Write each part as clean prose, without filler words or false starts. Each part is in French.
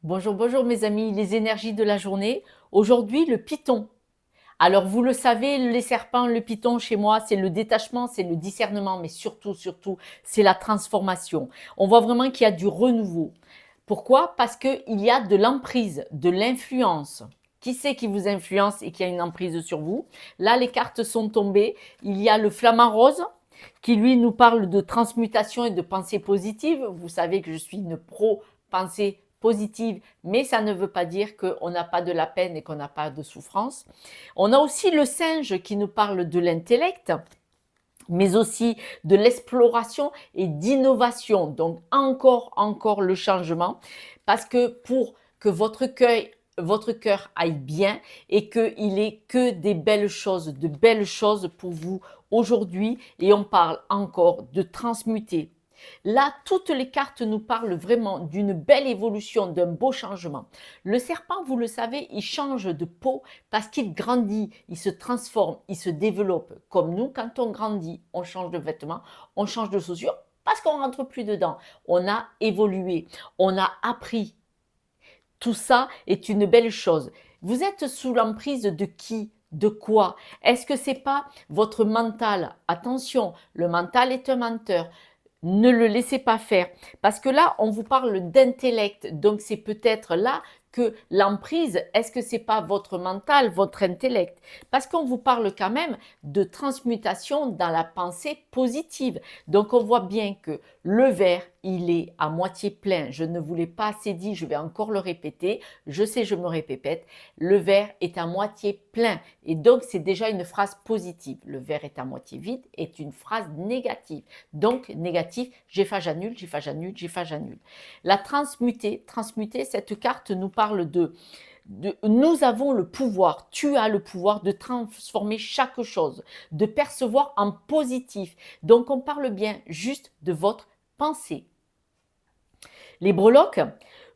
Bonjour, bonjour mes amis, les énergies de la journée. Aujourd'hui, le Python. Alors vous le savez, les serpents, le Python chez moi, c'est le détachement, c'est le discernement, mais surtout, c'est la transformation. On voit vraiment qu'il y a du renouveau. Pourquoi? Parce qu'il y a de l'emprise, de l'influence. Qui c'est qui vous influence et qui a une emprise sur vous? Là, les cartes sont tombées. Il y a le flamant rose qui, lui, nous parle de transmutation et de pensée positive. Vous savez que je suis une pro-pensée positive, mais ça ne veut pas dire qu'on n'a pas de la peine et qu'on n'a pas de souffrance. On a aussi le singe qui nous parle de l'intellect, mais aussi de l'exploration et d'innovation. Donc encore le changement, parce que pour que votre cœur aille bien et qu'il ait que des belles choses, de belles choses pour vous aujourd'hui. Et on parle encore de transmuter. Là, toutes les cartes nous parlent vraiment d'une belle évolution, d'un beau changement. Le serpent, vous le savez, il change de peau parce qu'il grandit, il se transforme, il se développe. Comme nous, quand on grandit, on change de vêtements, on change de chaussures parce qu'on rentre plus dedans. On a évolué, on a appris. Tout ça est une belle chose. Vous êtes sous l'emprise de qui? De quoi? Est-ce que c'est pas votre mental? Attention, le mental est un menteur. Ne le laissez pas faire. Parce que là, on vous parle d'intellect. Donc, c'est peut-être là que l'emprise, est-ce que c'est pas votre mental, votre intellect? Parce qu'on vous parle quand même de transmutation dans la pensée positive. Donc, on voit bien que le verre, il est à moitié plein. Je ne vous l'ai pas assez dit, je vais encore le répéter. Je sais, je me répète. Le verre est à moitié plein. Et donc, c'est déjà une phrase positive. Le verre est à moitié vide est une phrase négative. Donc, négatif, j'annule, j'annule. La transmuter, cette carte nous parle de nous avons le pouvoir, tu as le pouvoir de transformer chaque chose, de percevoir en positif. Donc, on parle bien juste de votre pensée. Les breloques,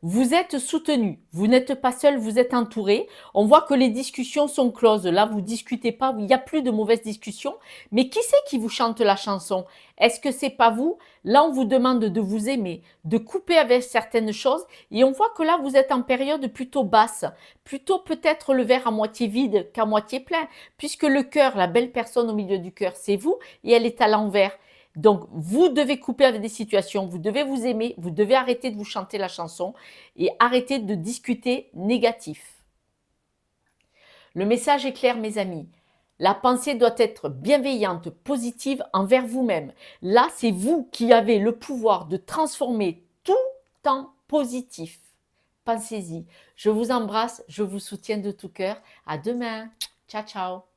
vous êtes soutenus, vous n'êtes pas seul, vous êtes entourés. On voit que les discussions sont closes. Là, vous discutez pas, il n'y a plus de mauvaises discussions. Mais qui c'est qui vous chante la chanson? Est-ce que c'est pas vous? Là, on vous demande de vous aimer, de couper avec certaines choses. Et on voit que là, vous êtes en période plutôt basse, plutôt peut-être le verre à moitié vide qu'à moitié plein, puisque le cœur, la belle personne au milieu du cœur, c'est vous et elle est à l'envers. Donc, vous devez couper avec des situations, vous devez vous aimer, vous devez arrêter de vous chanter la chanson et arrêter de discuter négatif. Le message est clair, mes amis. La pensée doit être bienveillante, positive envers vous-même. Là, c'est vous qui avez le pouvoir de transformer tout en positif. Pensez-y. Je vous embrasse, je vous soutiens de tout cœur. À demain. Ciao, ciao.